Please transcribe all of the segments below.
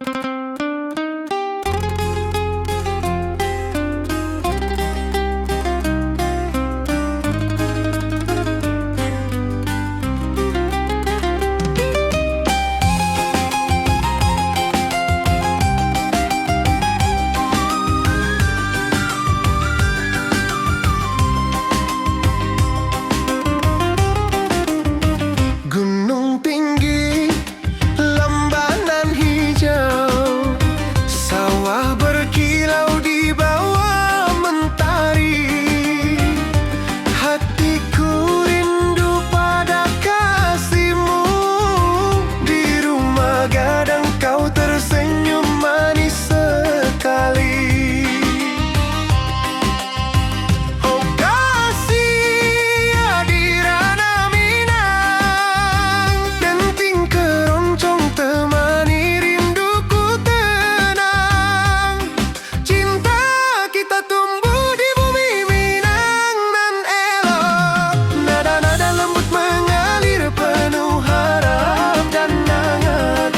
Gunung tinggi, lembanan hijau, sawah berkilau di bawah mentari. Hatiku rindu pada kasihmu. Di rumah gadang kau tersenyum manis sekali. Oh kasih Adirana Minang, denting keroncong temani rinduku tenang. Cinta kita tumbuh di bumi Minang nan elok. Nada-nada lembut mengalir penuh harap dan hangat.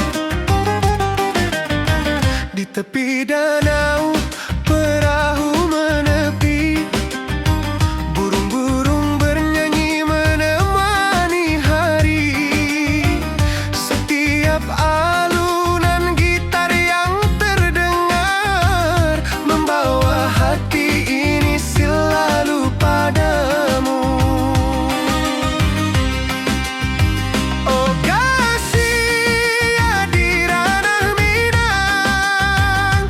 Di tepi danau perahu menepi, burung-burung bernyanyi menemani hari. Setiap alunan gitar yang terdengar membawa hati ini selalu padamu. Oh kasih Adirana Minang,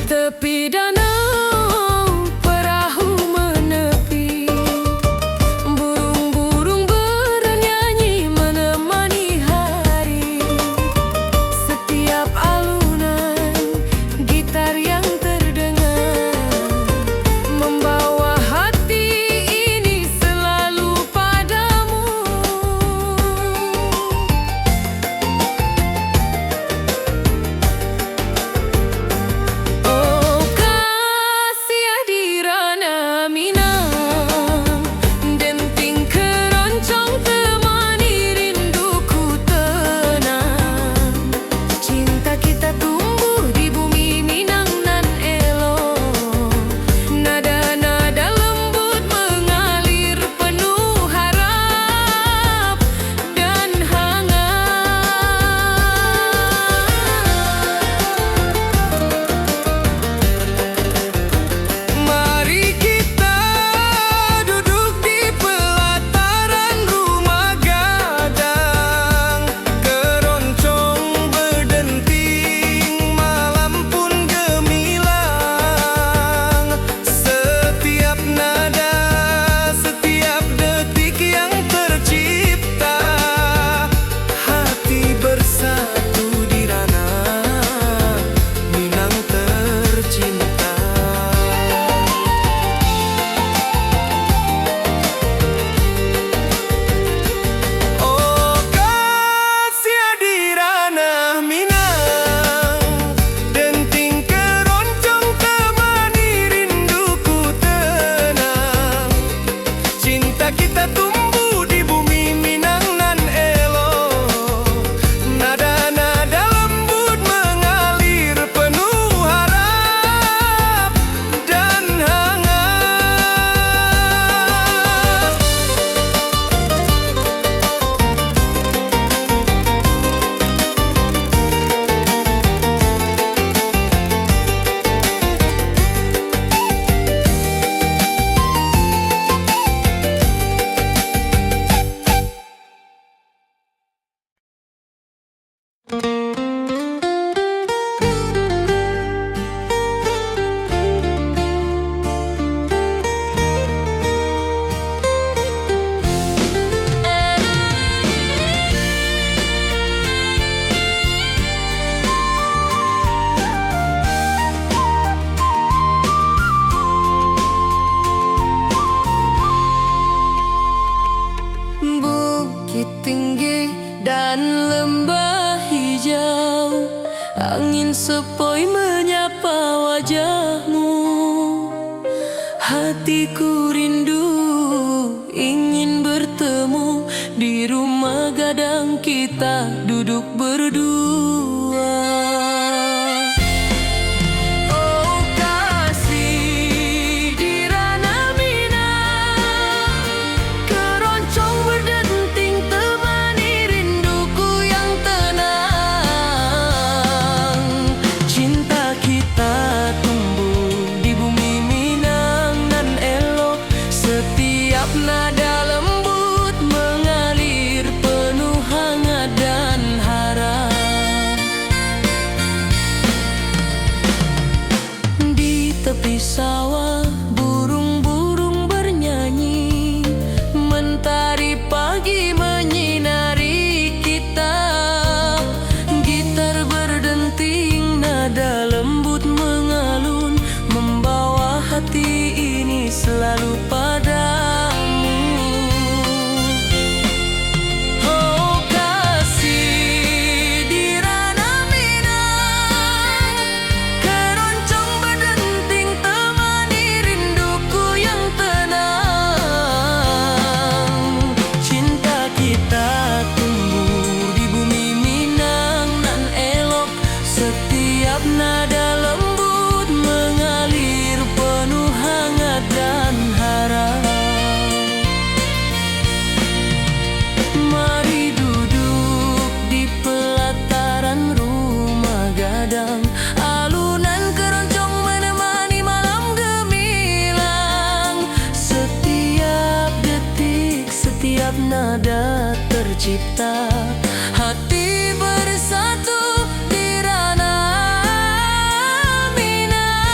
tepi danau perahu menepi, burung-burung bernyanyi menemani hari. Setiap alunan gitar yang terdengar membawa hati ini selalu padamu. Oh kasih hadirana Minang, denting keroncong temani rinduku tenang. Cinta kita tumbuh di bumi Minang nan elok, nada-nada lembut mengalir penuh harap dan hangat. Mari kita duduk di pelataran rumah gadang. Keroncong berdenting, malam pun gemilang. Setiap nada, setiap detik yang tercipta, hati bersatu di ranah Minang tercinta. Oh kasih hadirana Minang, denting keroncong temani rinduku tenang. Cinta kita tumbuh di bumi Minang nan elok, nada-nada lembut mengalir penuh harap dan hangat. Bukit tinggi dan lembah hijau, angin sepoi menyapa wajahmu. Hatiku rindu ingin bertemu di rumah gadang kita duduk berdua. Oh kasih di ranah Minang, keroncong berdenting temani rinduku yang tenang. Cinta kita tumbuh di bumi Minang nan elok, setiap nada lembut mengalir penuh hangat dan harap. Di tepi sawah burung-burung bernyanyi, mentari pagi menyinari kita. Gitar berdenting, nada lembut mengalun, membawa hati ini selalu padamu. Oh kasih di ranah Minang, keroncong berdenting temani rinduku yang tenang. Cinta kita tumbuh di bumi Minang nan elok, setiap nada lembut mengalir penuh hangat dan harap. Mari duduk di pelataran rumah gadang, alunan keroncong menemani malam gemilang. Setiap detik, setiap nada tercipta, hati bersatu di ranah Minang.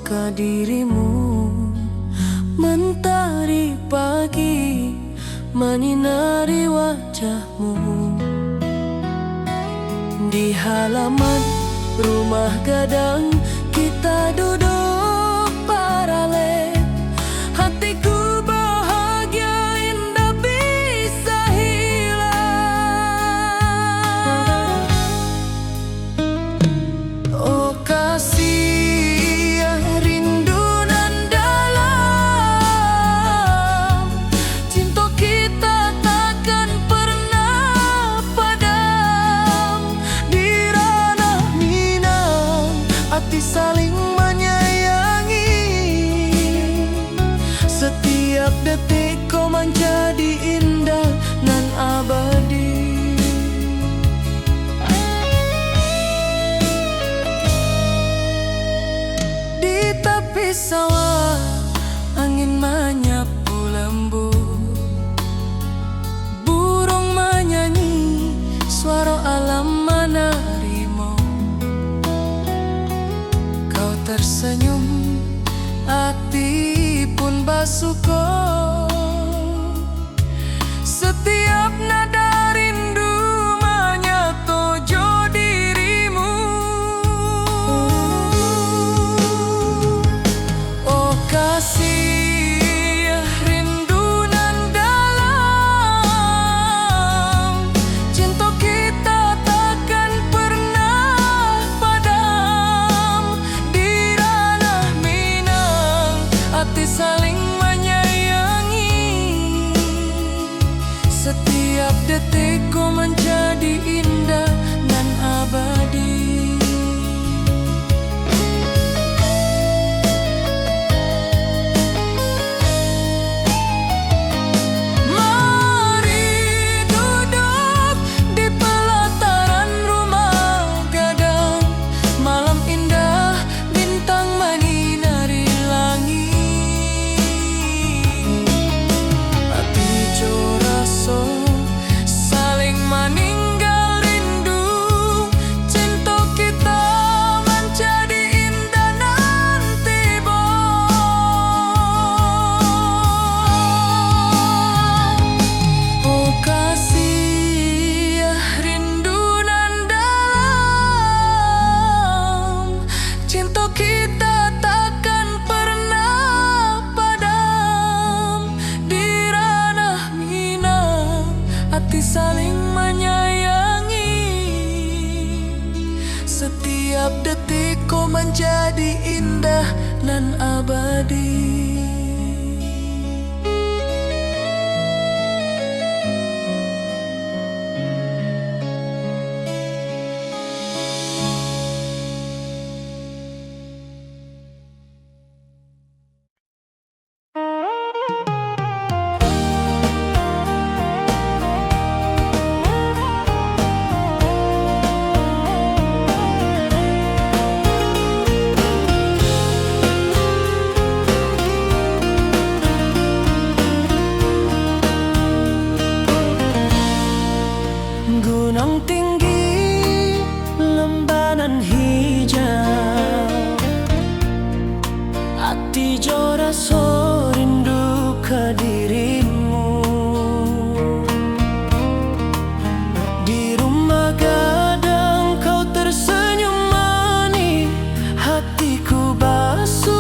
ke dirimu. Mentari pagi menyinari wajahmu. Di halaman rumah gadang kita duduk paralel. Hatiku bahagia indah bisa hilang. Oh kasih yang rindu nan dalam, cinta kita takkan pernah padam. Di ranah Minang hati saling menyayangi. Setiap detik kau menjadi indah nan abadi. Di tepi sawah angin menyapu lembut. Burung menyanyi, suara alam menerimu. Kau tersenyum, hati pun bersyukur. Setiap nada rindu menyatu dirimu. Oh kasih rindu nan dalam, cinta kita takkan pernah padam. Di ranah Minang hati saling menyayangi. Setiap detikku menjadi indah dan abadi. Mari duduk di pelataran rumah gadang. Malam indah, bintang menyinari langit. Hati joraso saling meninggal rindu. Cinta kita menjadi indah nanti oh kasih rindu nan dalam, cinta kita takkan pernah padam. Di ranah Minang hati saling menyayangi. Setiap detik kau menjadi indah nan abadi. Gunung tinggi, lembanan hijau, hati joraso rindu ke dirimu. Di rumah gadang kau tersenyum manis, hatiku basuh,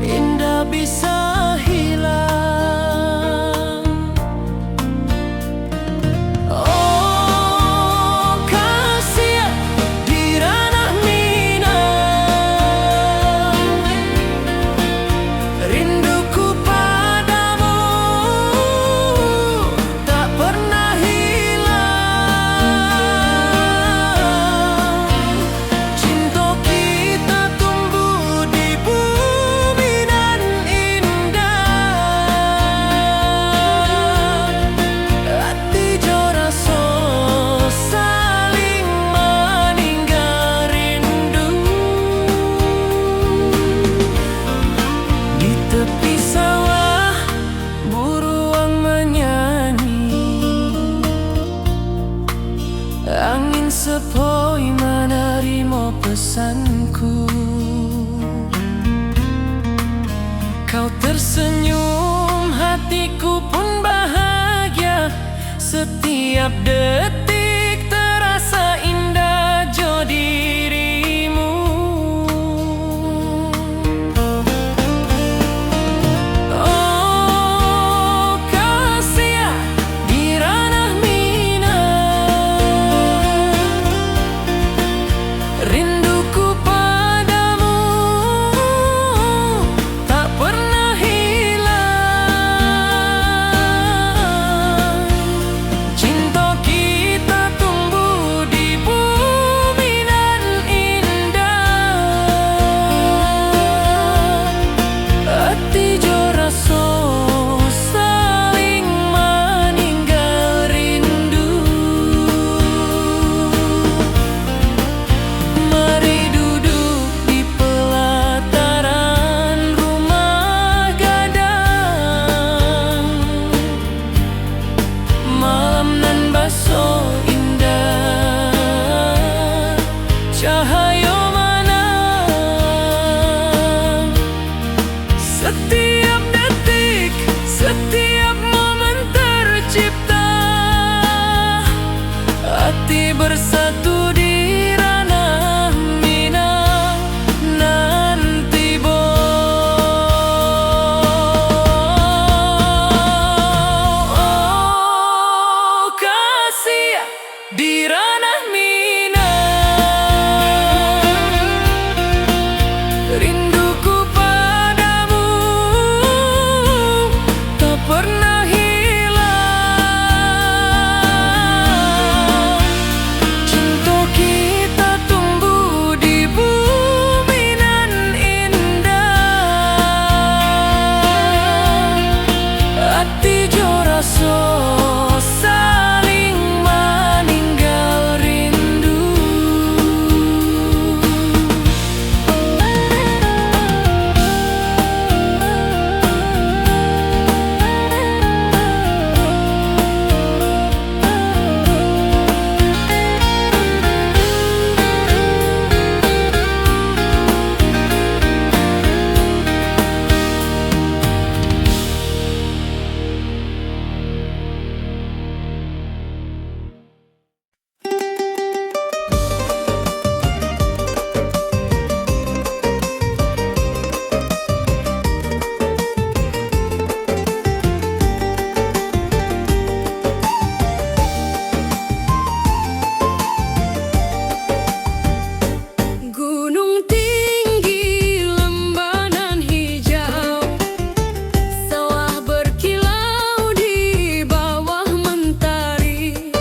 indah bisa hilang. Oh kasih di ranah Minang Kau tersenyum, hatiku pun bahagia. Setiap detik terasa indah jo dirimu. Oh kasih di ranah Minang, rinduku padamu tak pernah hilang. Cinta kita tumbuh di bumi nan indah. Hati jo rasa saling meninggal rindu. Mari duduk di pelataran rumah gadang. Malam nan baso indah, cahaya mana. Setiap detik, setiap momen tercipta. Hati bersatu di ranah Minang nanti oh kasih di ranah Minang, rinduku padamu tak pernah hilang. Cinta kita tumbuh di bumi nan indah. Hati jo rasa saling meninggal rindu. Gunung tinggi, lembah nan hijau, sawah berkilau di bawah mentari.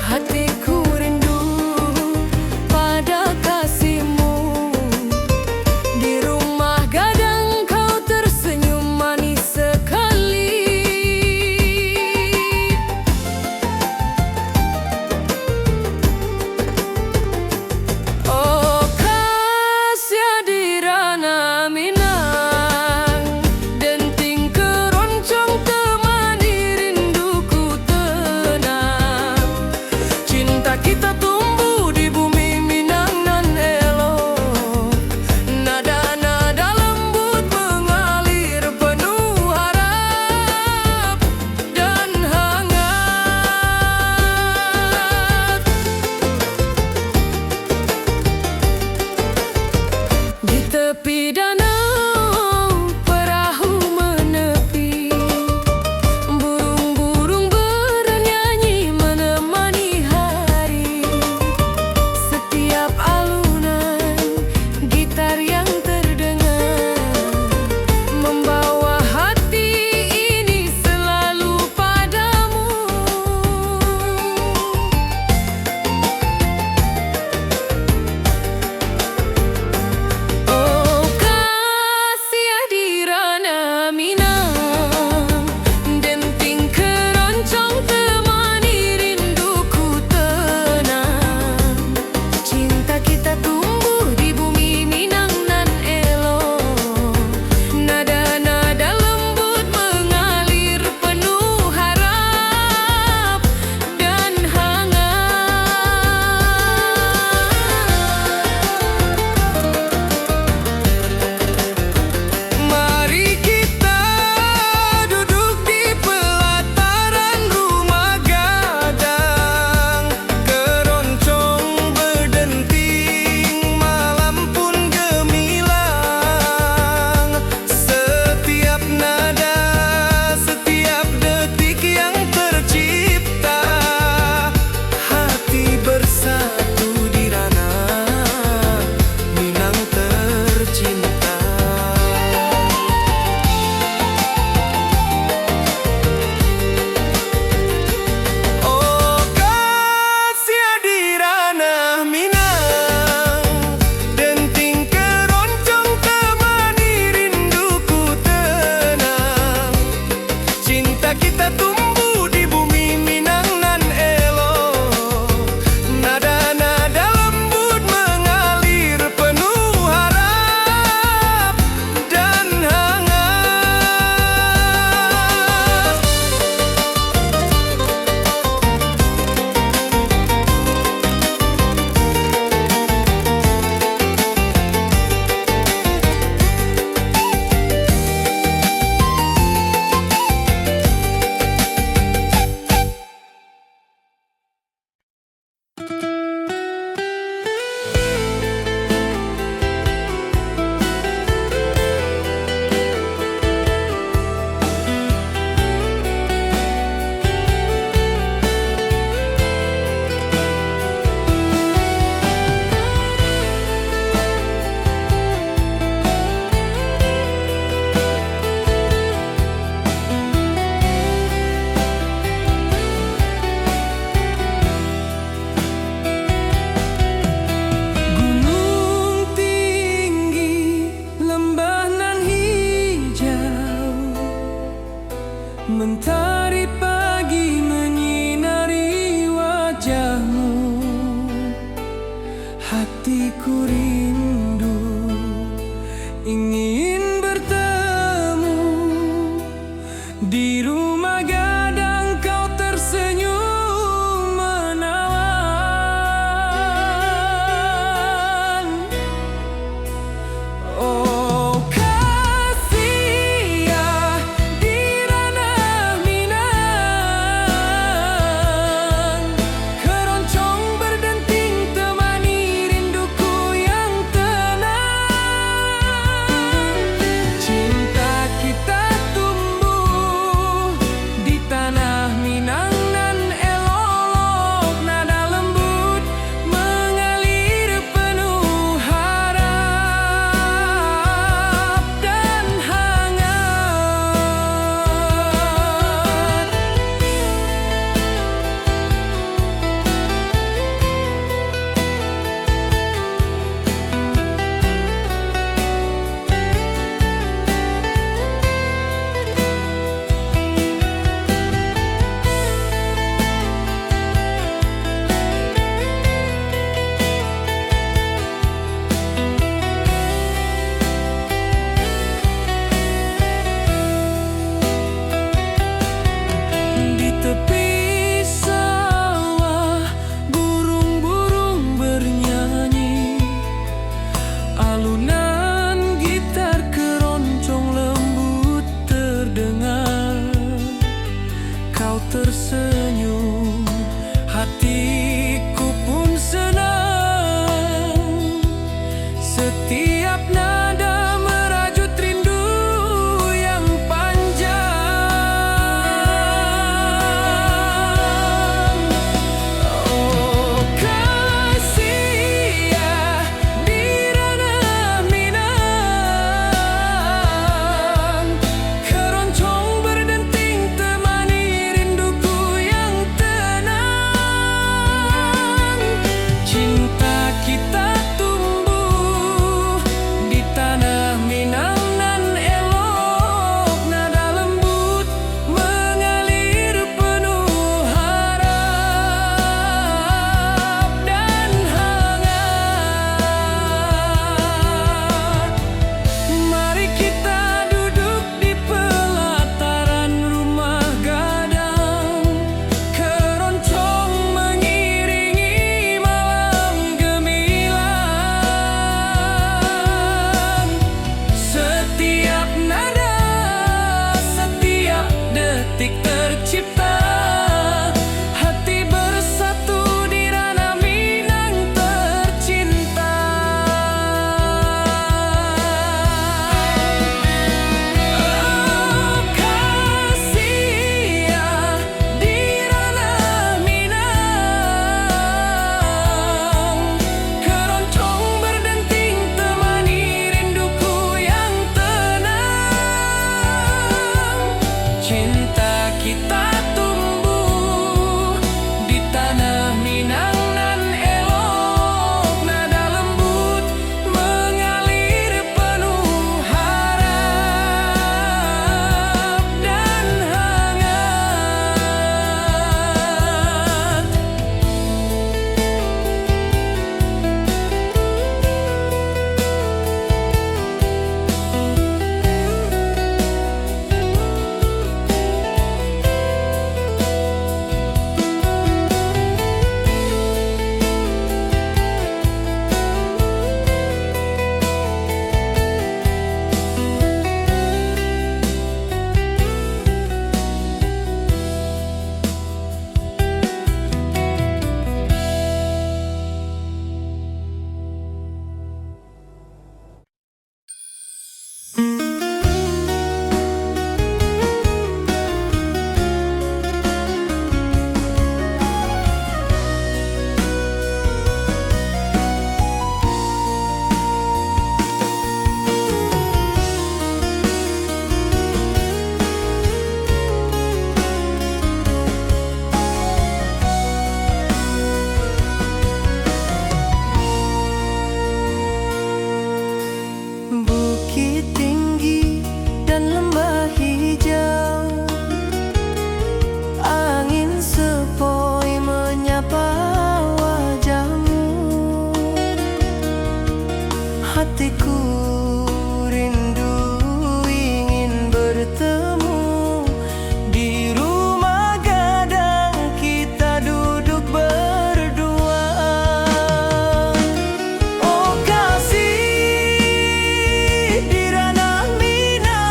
Hatiku rindu pada kasihmu. Di rumah gadang kau tersenyum manis sekali. Oh kasih di ranah Minang, denting keroncong temani rinduku tenang. Cinta kita tumbuh di bumi Minang nan elok. Nada-nada lembut mengalir penuh harap dan hangat. Di tepi danau perahu menepi, burung-burung bernyanyi menemani hari. Setiap alunan gitar yang terdengar membawa hati ini selalu padamu. Oh Setiap nada merajut rindu yang panjang. Oh kasih ya di ranah Minang, keroncong berdenting temani rinduku yang tenang. Cinta kita tumbuh di tanah Minang nan elok, nada lembut mengalir penuh harap dan hangat. Mari kita duduk di pelataran rumah gadang, keroncong mengiringi malam gemilang. Setiap nada, setiap detik tercipta, hati bersatu di ranah Minang tercinta. Oh kasih ya di ranah Minang, keroncong berdenting temani rinduku yang tenang. Cinta kita tumbuh di tanah Minang nan elok, nada lembut mengalir penuh harap dan hangat. Bukit tinggi dan lembah hijau, angin sepoi menyapa wajahmu. Hatiku rindu ingin bertemu di rumah gadang, kita duduk berdua. Oh kasih di ranah Minang,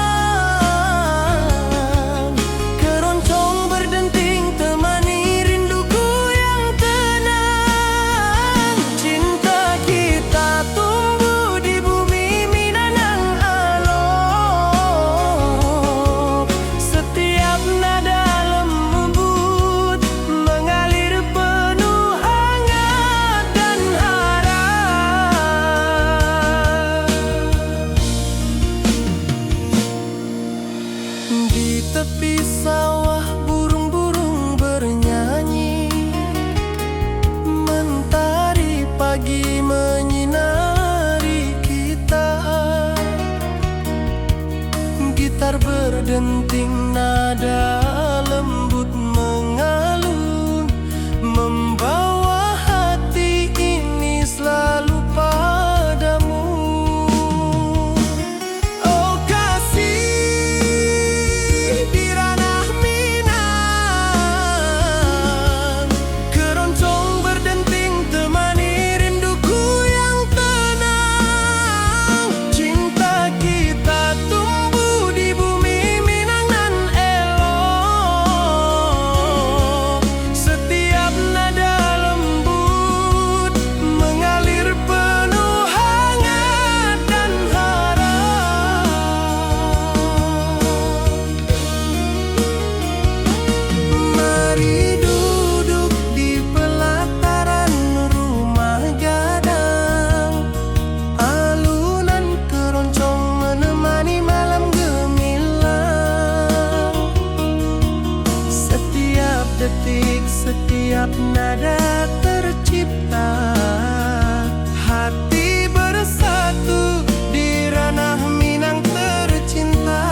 keroncong berdenting temani rinduku yang tenang. Cinta kita tumbuh di bumi Minang nan elok, setiap nada lembut mengalir penuh hangat dan harap. Di tepi sawah burung-burung bernyanyi, mentari pagi menyinari kita. Gitar berdenting nada lembut mengalun, membawa hati ini selalu padamu. Oh kasih di ranah Minang, keroncong berdenting temani rinduku yang tenang. Cinta kita tumbuh di bumi Minang nan elok, setiap nada tercipta. Hati bersatu di ranah Minang tercinta.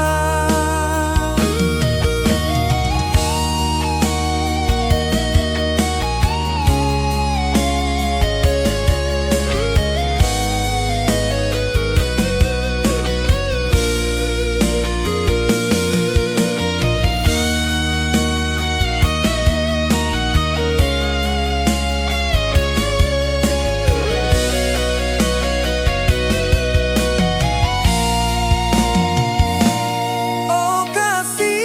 Oh kasih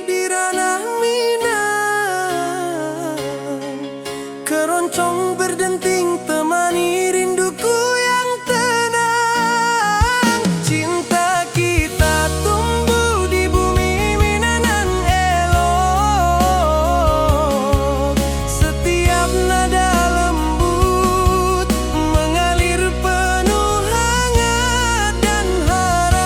di ranah Minang, keroncong berdenting temani rinduku yang tenang. Cinta kita tumbuh di bumi Minang elok. Setiap nada lembut mengalir penuh hangat dan harap.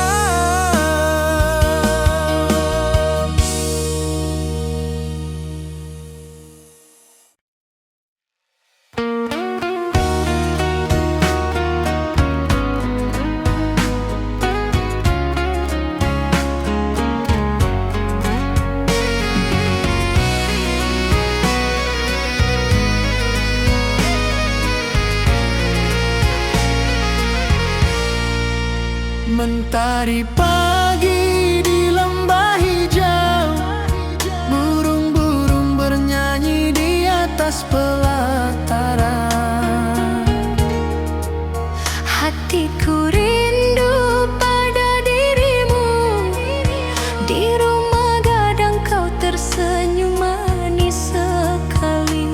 Mentari pagi di lembah hijau, burung-burung bernyanyi di atas pelataran. Hatiku rindu pada dirimu, di rumah gadang kau tersenyum manis sekali.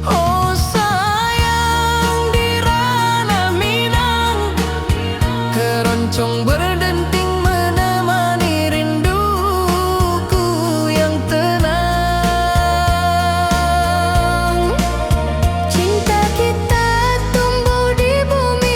Oh sayang di ranah Minang, keroncong berdenting menemani rinduku yang tenang. Cinta kita tumbuh di bumi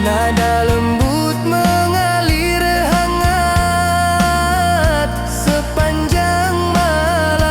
Nada lembut mengalir hangat sepanjang malam.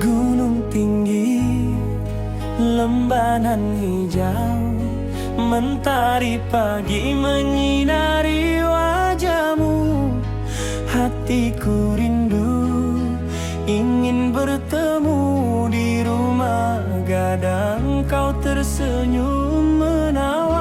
Gunung tinggi, lembanan hijau, mentari pagi menyinari wajahmu. Hatiku rindu ingin bertemu di rumah gadang, kau tersenyum menawan.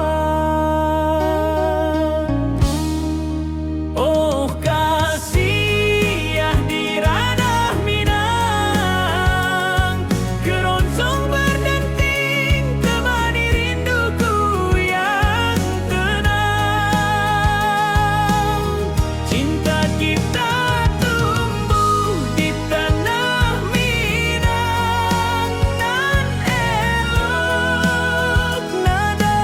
Oh kasih ya di ranah Minang, keroncong berdenting temani rinduku yang tenang. Cinta kita tumbuh di tanah Minang, nan elok nada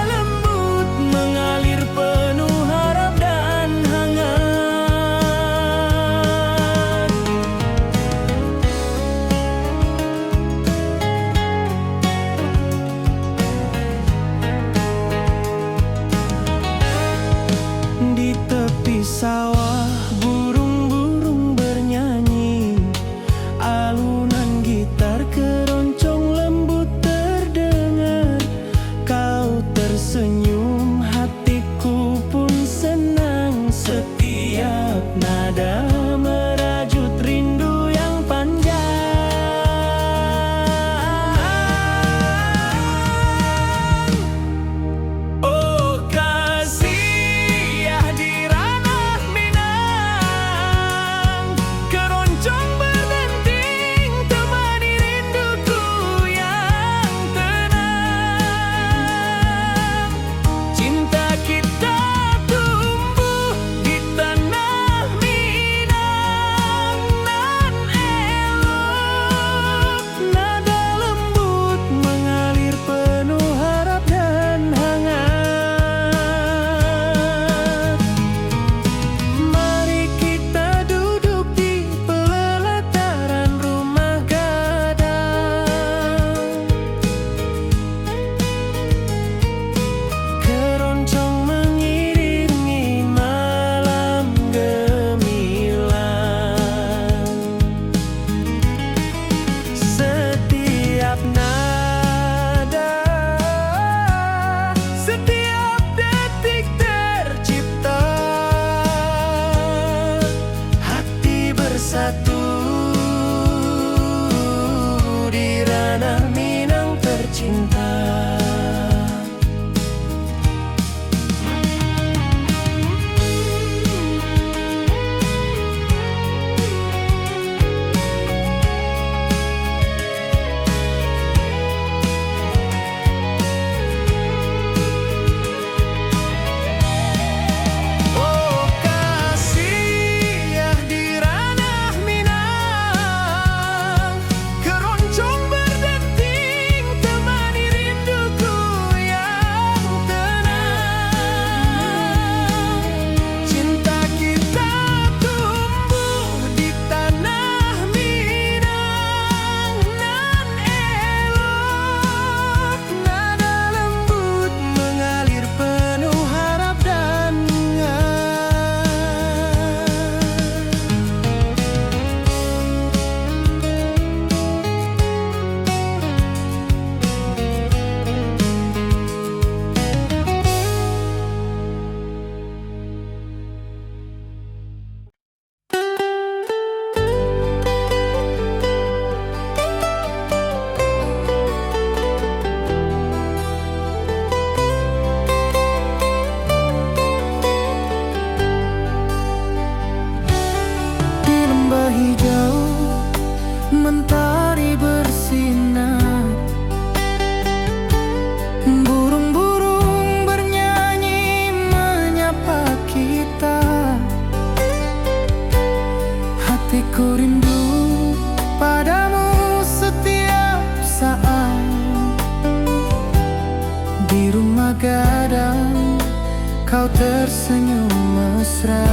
kau tersenyum mesra.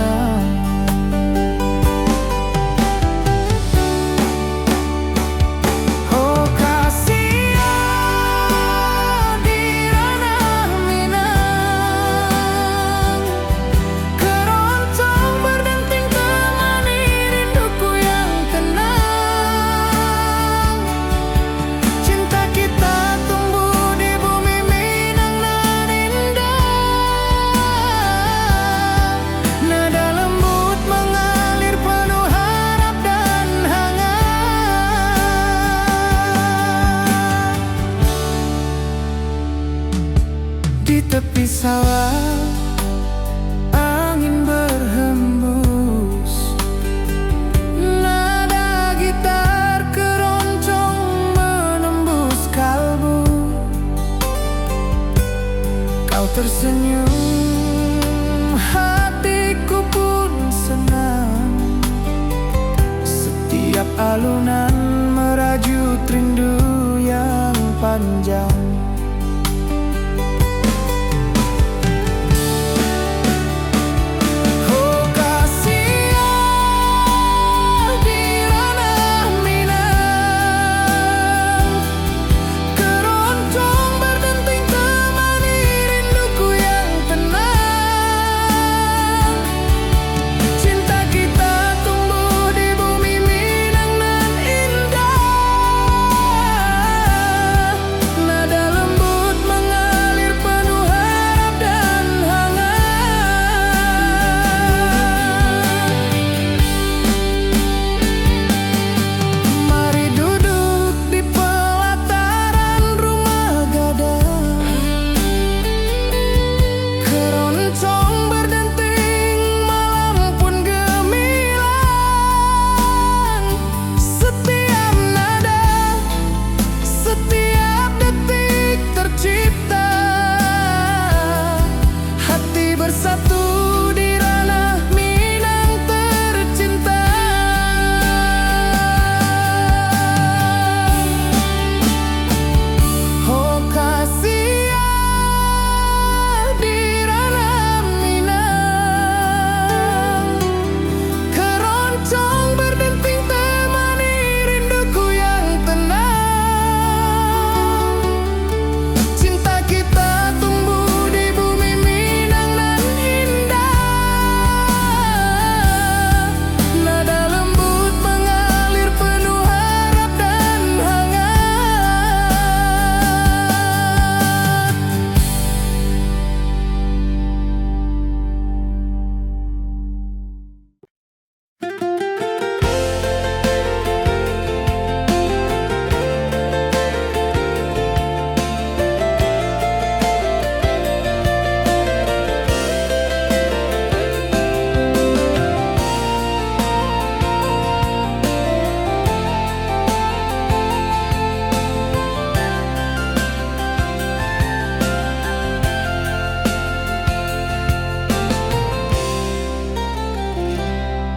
Di tepi sawah, angin berhembus, nada gitar keroncong menembus kalbu. Kau tersenyum, hatiku pun senang. Setiap alunan merajut rindu yang panjang.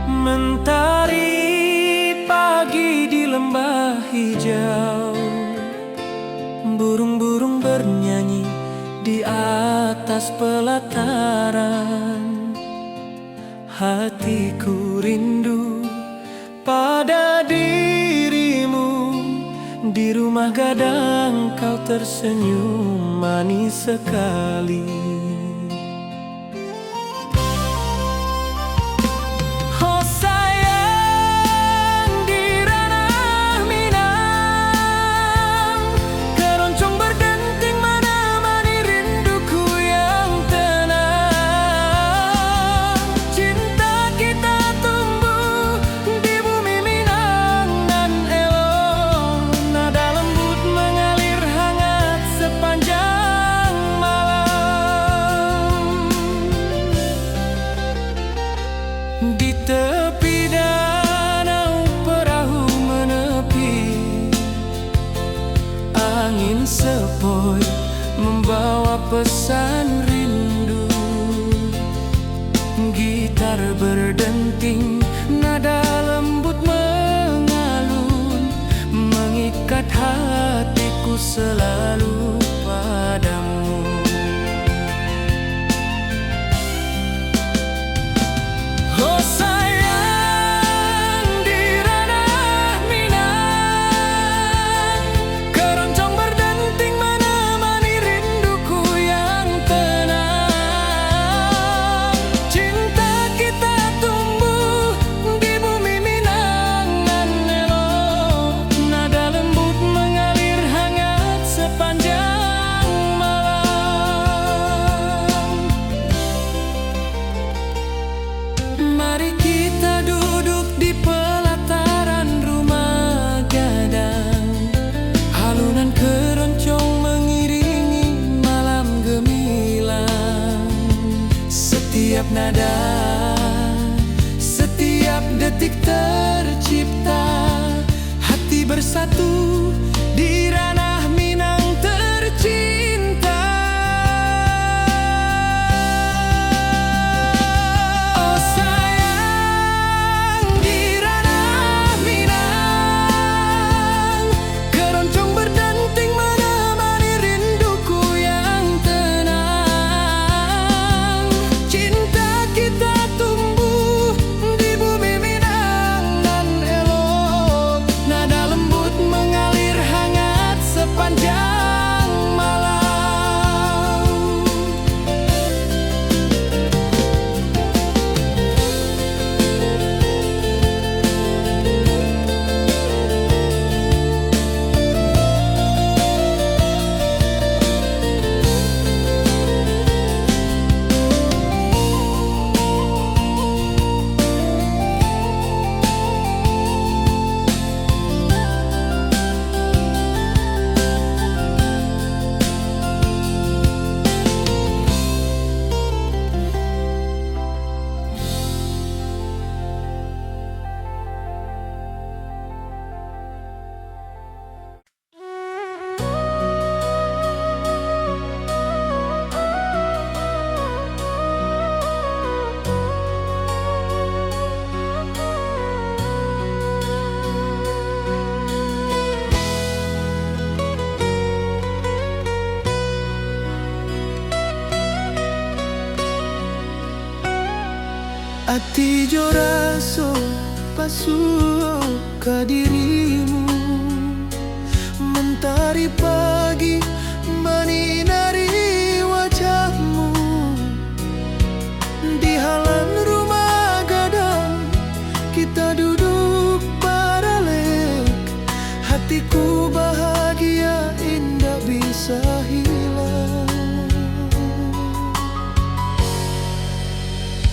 Mentari pagi di lembah hijau, burung-burung bernyanyi di atas pelataran. Hatiku rindu pada dirimu, di rumah gadang kau tersenyum manis sekali. Di tepi danau perahu menepi, angin sepoi membawa pesan rindu. Gitar berdenting, nada lembut mengalun, mengikat hatiku selalu padamu. bersatu di ranah Minang tercinta. Oh sayang, di ranah Minang keroncong berdenting menemani rinduku yang tenang. Cinta kita tumbuh di bumi Minang dan elok, nada lembut mengalir hangat sepanjang malam. Ati jo raso pasuh ke dirimu, mentari pagi menyinari wajahmu. Di halaman rumah gadang kita duduk paralel, hatiku bahagia indah bisa hilang.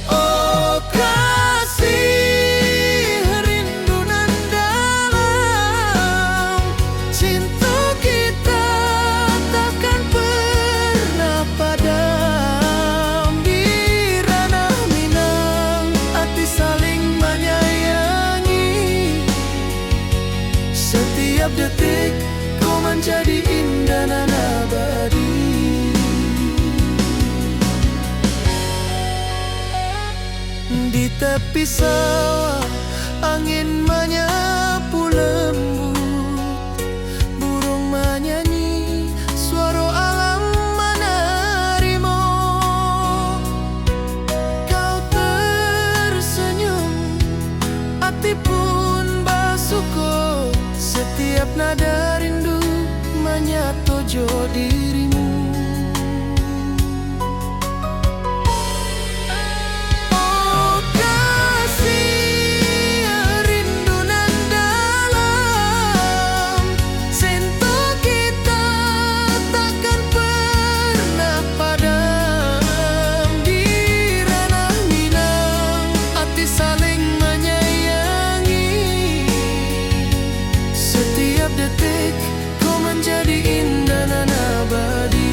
Oh kasih rindu nan dalam, cinta kita takkan pernah padam. Di ranah Minang hati saling menyayangi, setiap detik kau menjadi indah dan abadi. Di tepi sawah angin menyapu lembut, burung menyanyi, suara alam menerima. Kau tersenyum, hati pun bersyukur, setiap nada rindu menyatu jo dirimu. Detik kau menjadi indah dan abadi.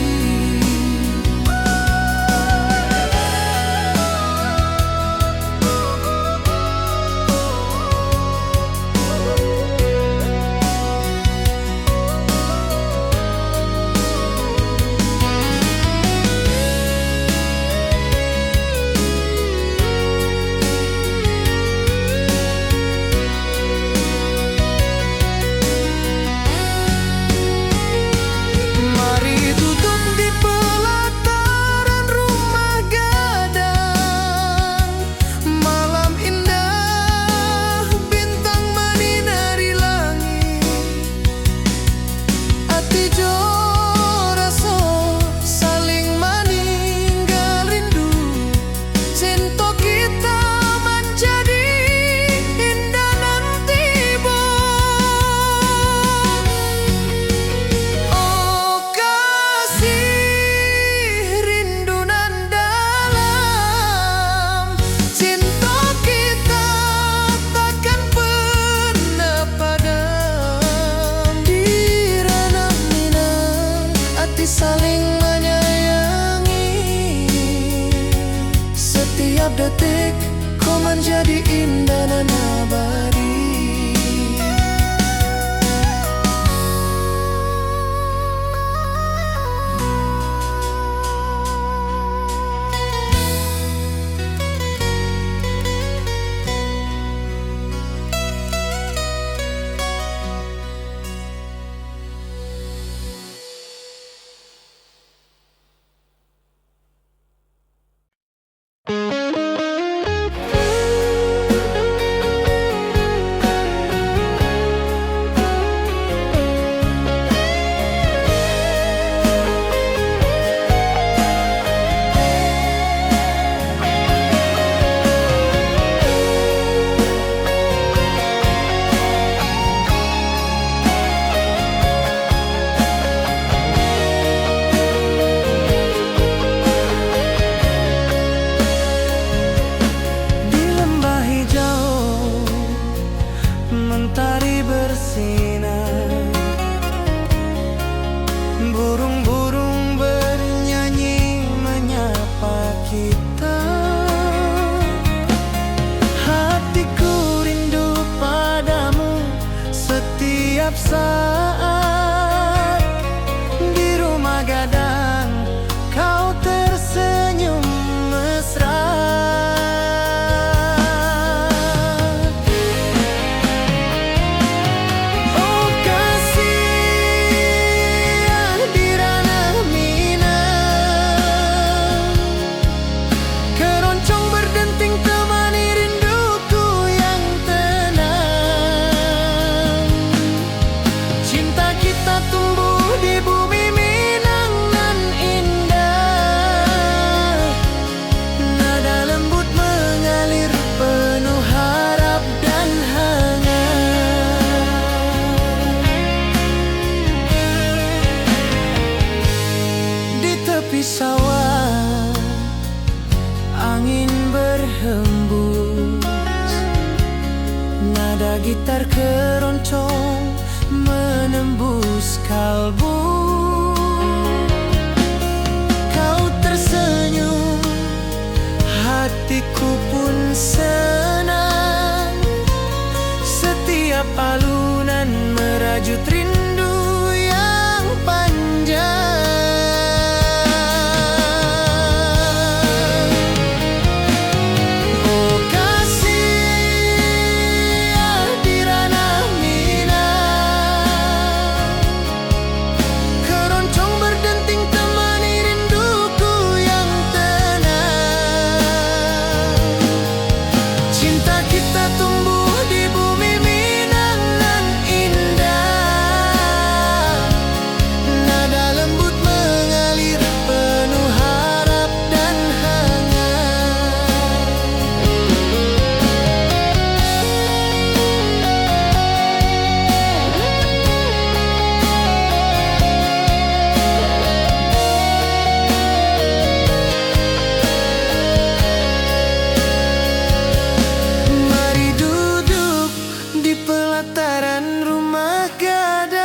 Setiap detik kau menjadi indah dan abadi. saat di rumah gadang kau tersenyum mesra. Oh kasih di ranah Minang, keroncong berdenting temani rinduku yang tenang. Cinta kita tumbuh di bumi Minang nan indah, nada lembut mengalir penuh harap dan hangat. Di tepi sawah angin berhembus, nada gitar keroncong menembus kalbu. Kau tersenyum, hatiku pun senang. Setiap alunan merajut rindu yang panjang. Oh kasih di ranah Minang, keroncong berdenting temani rinduku yang tenang. Cinta kita tumbuh di bumi Minang nan indah, nada lembut mengalir penuh harap dan hangat. Mari duduk di pelataran rumah gadang,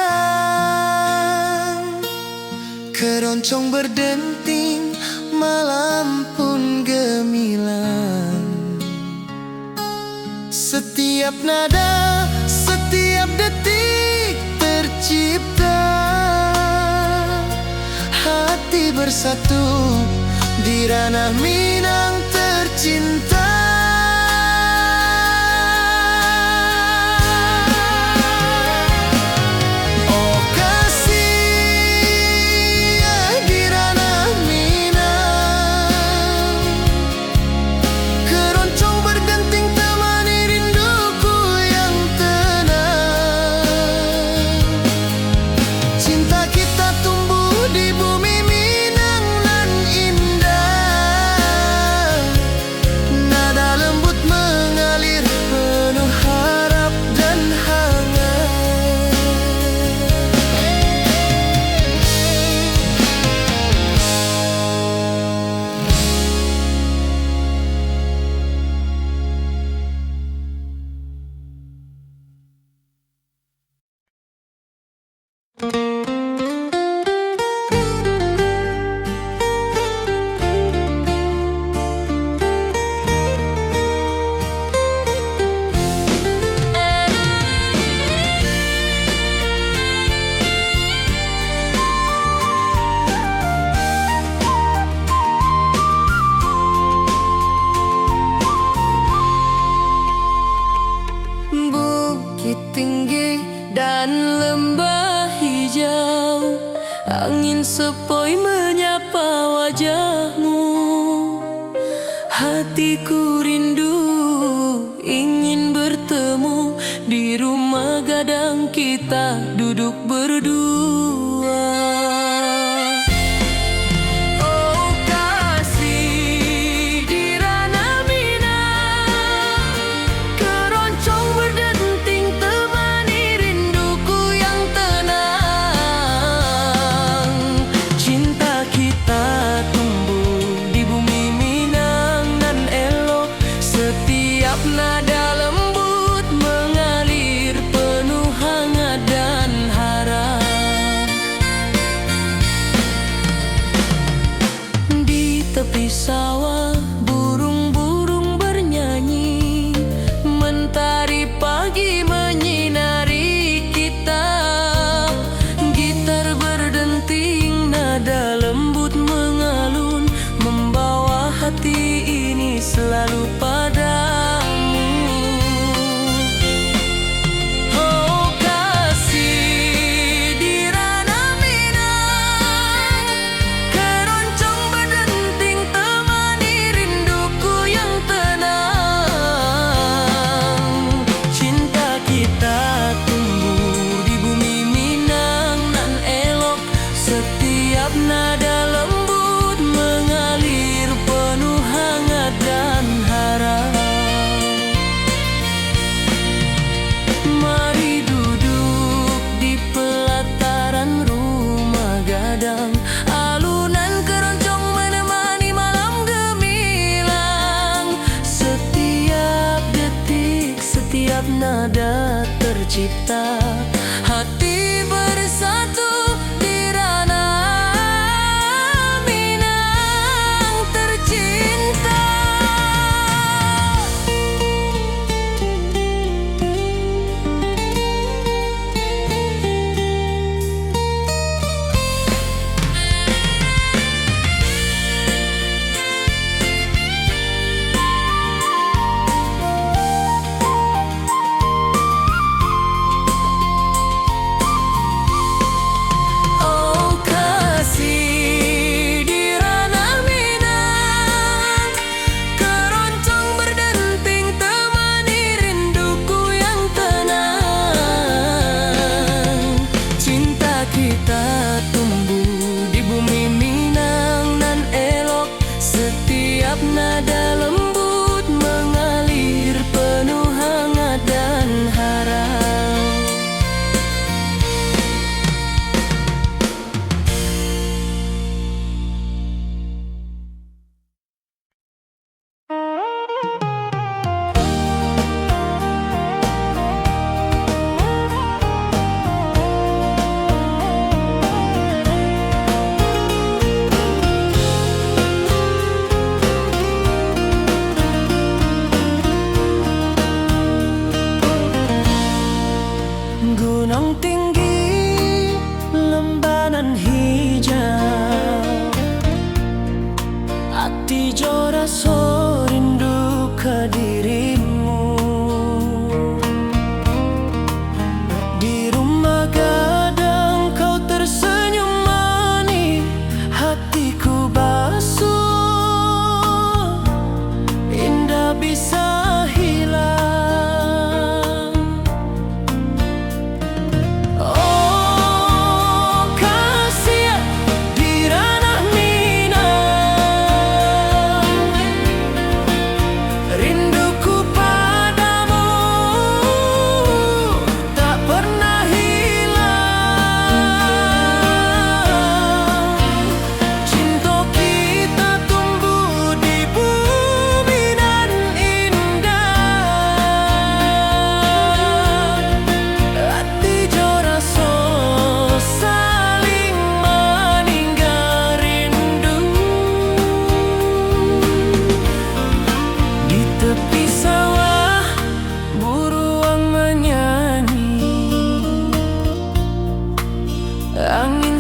keroncong berdenting, malam pun gemilang. Setiap nada, setiap detik tercipta, hati bersatu di ranah Minang tercinta. Oh kasih di ranah Minang, keroncong berdenting temani rinduku yang tenang. Cinta kita tumbuh di bumi Minang nan indah, nada lembut mengalir penuh harap dan hangat. Bukit tinggi dan lembah hijau, angin sepoi menyapa wajahmu. Hatiku rindu ingin bertemu di rumah gadang kita duduk berdua. Oh kasih di ranah Minang, keroncong berdenting temani rinduku yang tenang. Cinta kita tumbuh di bumi Minang nan elok, setiap nada lembut mengalir penuh hangat dan harap.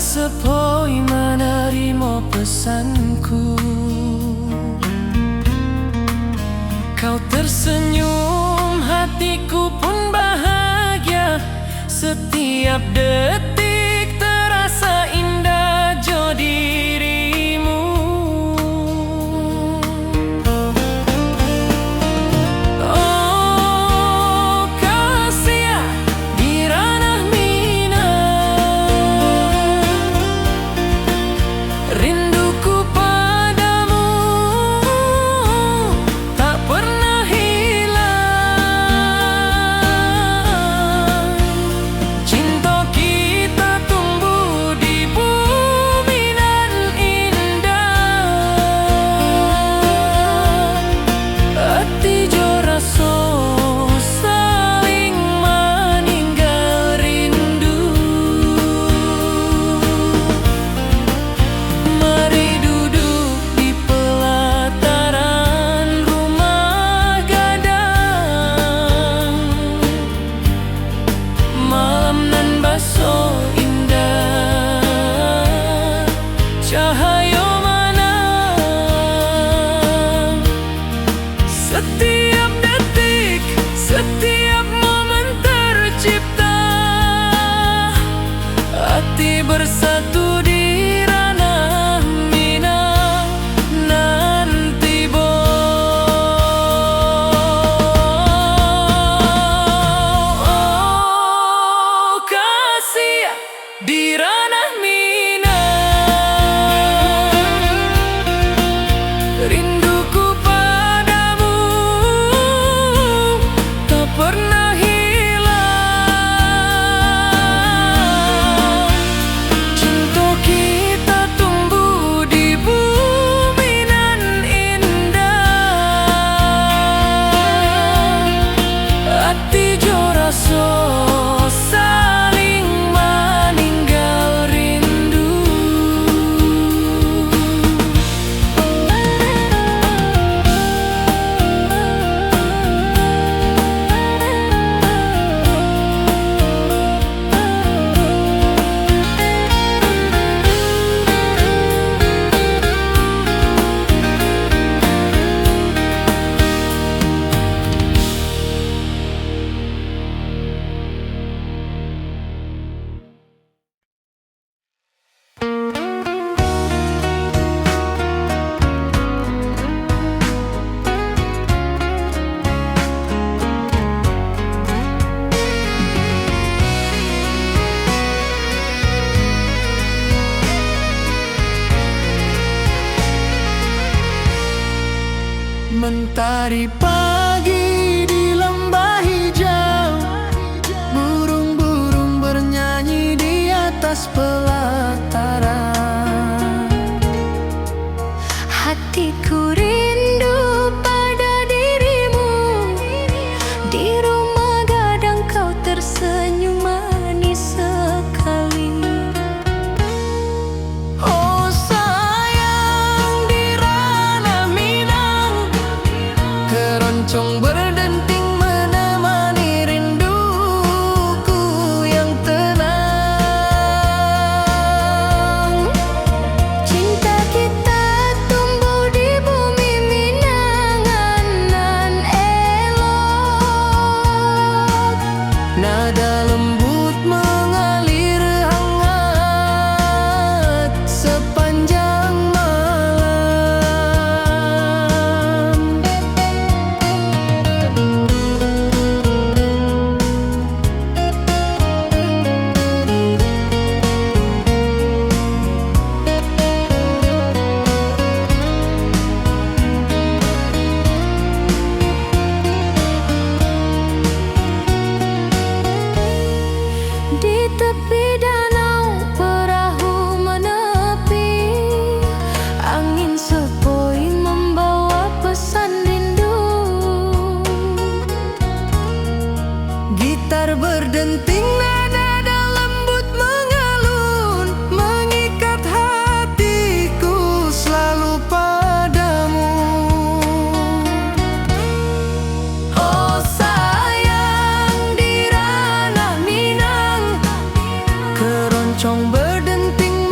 sepoi menerima pesanku. Kau tersenyum, hatiku pun bahagia. Setiap detik terasa indah jo dirimu. Oh kasih di ranah Minang, rinduku padamu tak pernah hilang. Cinta kita tumbuh di bumi nan indah. Hati jo rasa saling meninggal rindu. Mari duduk di pelataran rumah gadang. Malam nan baso indah, cahaya mana. Setiap detik, setiap momen tercipta. Hati bersatu di ranah Minang nanti bo. Oh kasih di ranah Minang, rinduku padamu tak pernah hilang. Cinta kita tumbuh di bumi nan indah. Hati jo rasa saling meninggal rindu. Mentari pagi di lembah hijau, burung-burung bernyanyi di atas pelataran. Hatiku rindu pada dirimu. Di rumah gadang kau tersenyum manis sekali. Oh sayang di ranah Minang, keroncong berdenting menemani rinduku yang tenang. Cinta kita tumbuh di bumi Minangan nan elok. Nada lembut mengalir hangat sepanjang malam. Di tepi danau perahu menepi, angin sepoi membawa pesan rindu. Gitar berdenting, nada lembut mengalun, mengikat hatiku selalu padamu. Oh sayang di ranah Minang, keroncong berdendang.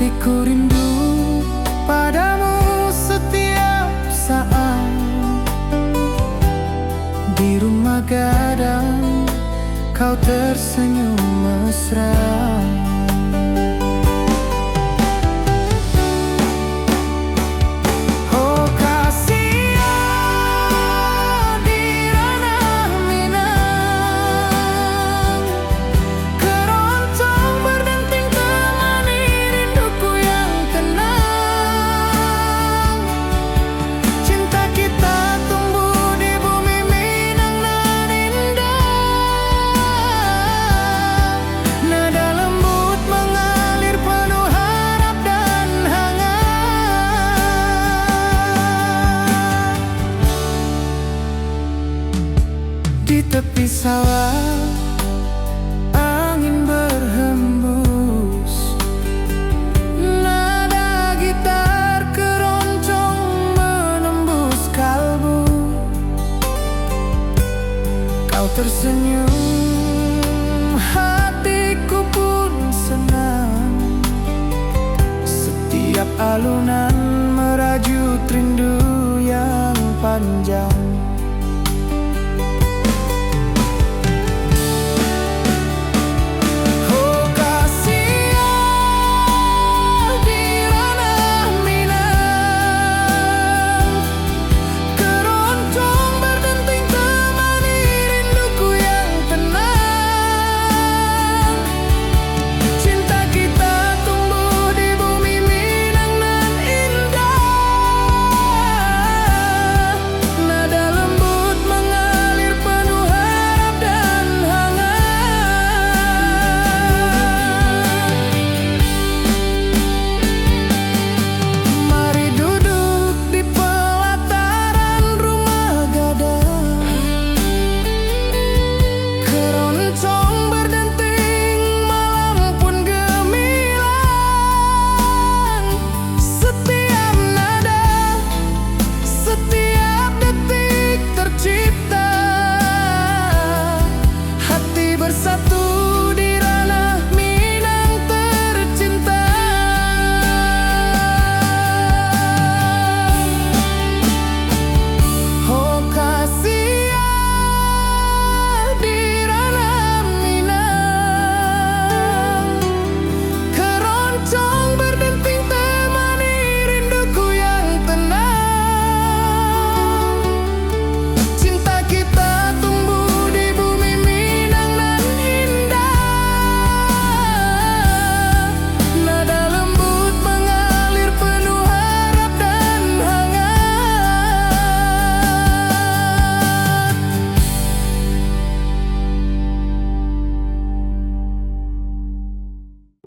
hatiku rindu padamu setiap saat. Di rumah gadang kau tersenyum mesra. Oh kasihan di ranah Minang, keroncong berdenting temani rinduku yang tenang. Cinta kita tumbuh di bumi Minang nan indah. Nada lembut mengalir penuh harap dan hangat. Di tepi sawah angin berhembus, nada gitar keroncong menembus kalbu. Kau tersenyum, hatiku pun senang. Setiap alunan merajut rindu yang panjang.